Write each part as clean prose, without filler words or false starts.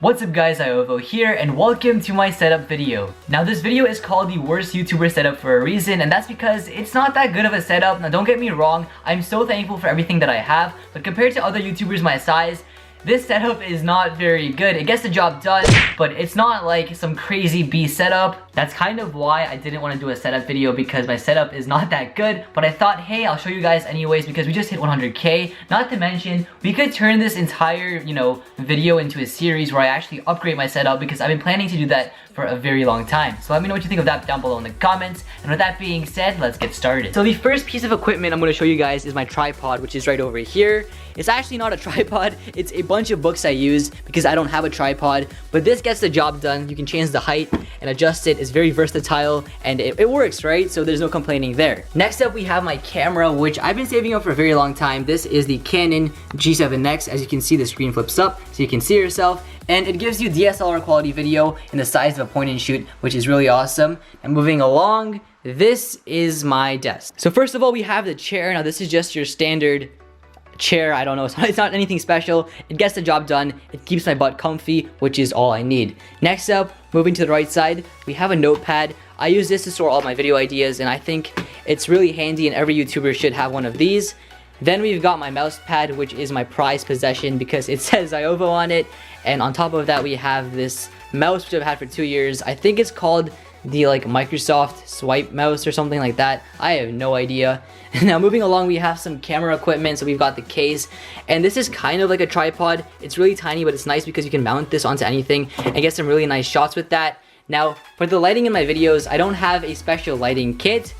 What's up guys, Ziovo here and welcome to my setup video. Now this video is called the worst YouTuber setup for a reason, and that's because it's not that good of a setup. Now don't get me wrong, I'm so thankful for everything that I have, but compared to other YouTubers my size, this setup is not very good. It gets the job done, but it's not like some crazy beast setup. That's kind of why I didn't want to do a setup video, because my setup is not that good. But I thought, hey, I'll show you guys anyways because we just hit 100K. Not to mention, we could turn this entire, video into a series where I actually upgrade my setup because I've been planning to do that for a very long time. So let me know what you think of that down below in the comments. And with that being said, let's get started. So the first piece of equipment I'm going to show you guys is my tripod, which is right over here. It's actually not a tripod, it's a bunch of books I use because I don't have a tripod, but this gets the job done. You can change the height and adjust it. It's very versatile and it works, right? So there's no complaining there. Next up, we have my camera, which I've been saving up for a very long time. This is the Canon G7x. As you can see, the screen flips up so you can see yourself, and it gives you DSLR quality video in the size of a point and shoot, which is really awesome. And moving along, this is my desk. So first of all, we have the chair. Now this is just your standard chair. I don't know, it's not anything special. It gets the job done. It keeps my butt comfy, which is all I need. Next up, moving to the right side, we have a notepad. I use this to store all my video ideas, and I think it's really handy, and every YouTuber should have one of these. Then we've got my mouse pad, which is my prized possession because it says Ziovo on it. And on top of that, we have this mouse, which I've had for 2 years. I think it's called the Microsoft Swipe mouse or something like that. I have no idea. Now moving along, we have some camera equipment. So we've got the case, and this is kind of like a tripod. It's really tiny, but it's nice because you can mount this onto anything and get some really nice shots with that. Now for the lighting in my videos, I don't have a special lighting kit.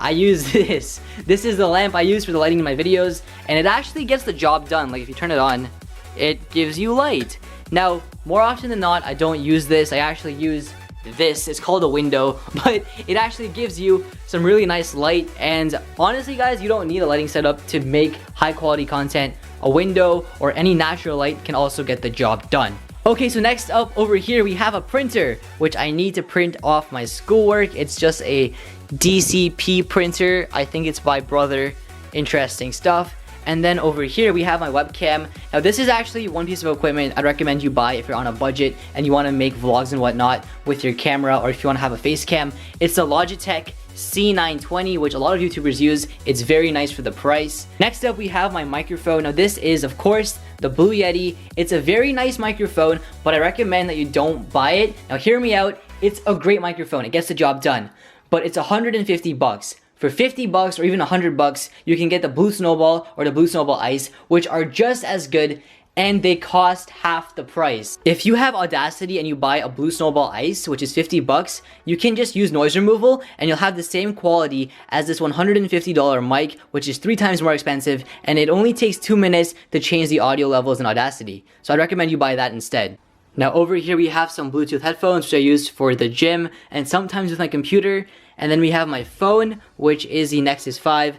I use this. This is the lamp I use for the lighting in my videos, and it actually gets the job done. Like if you turn it on, it gives you light. Now more often than not, I don't use this. I actually use this. It's called a window, but it actually gives you some really nice light. And honestly guys, you don't need a lighting setup to make high quality content. A window or any natural light can also get the job done. Okay, so next up over here we have a printer, which I need to print off my schoolwork. It's just a DCP printer. I think it's by Brother. Interesting stuff. And then over here we have my webcam. Now this is actually one piece of equipment I'd recommend you buy if you're on a budget and you want to make vlogs and whatnot with your camera, or if you want to have a face cam. It's the Logitech C920, which a lot of YouTubers use. It's very nice for the price. Next up, we have my microphone. Now this is, of course, the Blue Yeti. It's a very nice microphone, but I recommend that you don't buy it. Now hear me out. It's a great microphone. It gets the job done, but it's 150 bucks. For 50 bucks or even 100 bucks, you can get the Blue Snowball or the Blue Snowball Ice, which are just as good, and they cost half the price. If you have Audacity and you buy a Blue Snowball Ice, which is 50 bucks, you can just use noise removal and you'll have the same quality as this $150 mic, which is 3 times more expensive, and it only takes 2 minutes to change the audio levels in Audacity. So I'd recommend you buy that instead. Now over here we have some Bluetooth headphones, which I use for the gym and sometimes with my computer. And then we have my phone, which is the Nexus 5.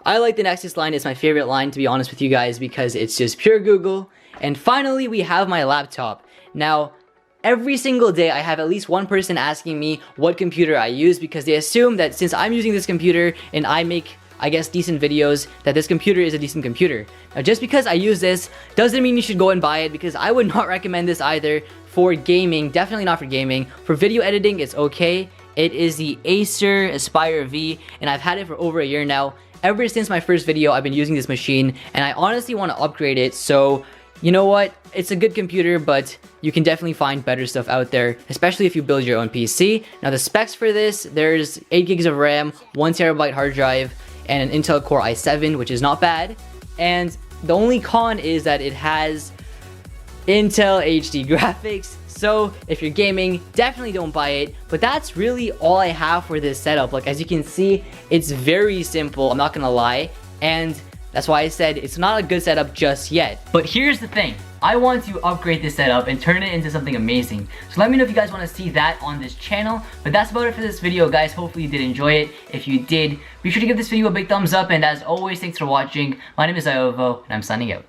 I like the Nexus line. It's my favorite line, to be honest with you guys, because it's just pure Google. And finally, we have my laptop. Now, every single day, I have at least one person asking me what computer I use, because they assume that since I'm using this computer and I make, I guess, decent videos, that this computer is a decent computer. Now, just because I use this doesn't mean you should go and buy it, because I would not recommend this either for gaming. Definitely not for gaming. For video editing, it's okay. It is the Acer Aspire V, and I've had it for over a year now. Ever since my first video, I've been using this machine, and I honestly want to upgrade it. So, you know what? It's a good computer, but you can definitely find better stuff out there, especially if you build your own PC. Now, the specs for this, there's 8 gigs of RAM, 1 terabyte hard drive, and an Intel Core i7, which is not bad. And the only con is that it has Intel HD graphics. So if you're gaming, definitely don't buy it. But that's really all I have for this setup. Like, as you can see, it's very simple, I'm not gonna lie. And that's why I said it's not a good setup just yet. But here's the thing. I want to upgrade this setup and turn it into something amazing. So let me know if you guys want to see that on this channel. But that's about it for this video, guys. Hopefully you did enjoy it. If you did, be sure to give this video a big thumbs up. And as always, thanks for watching. My name is Ziovo, and I'm signing out.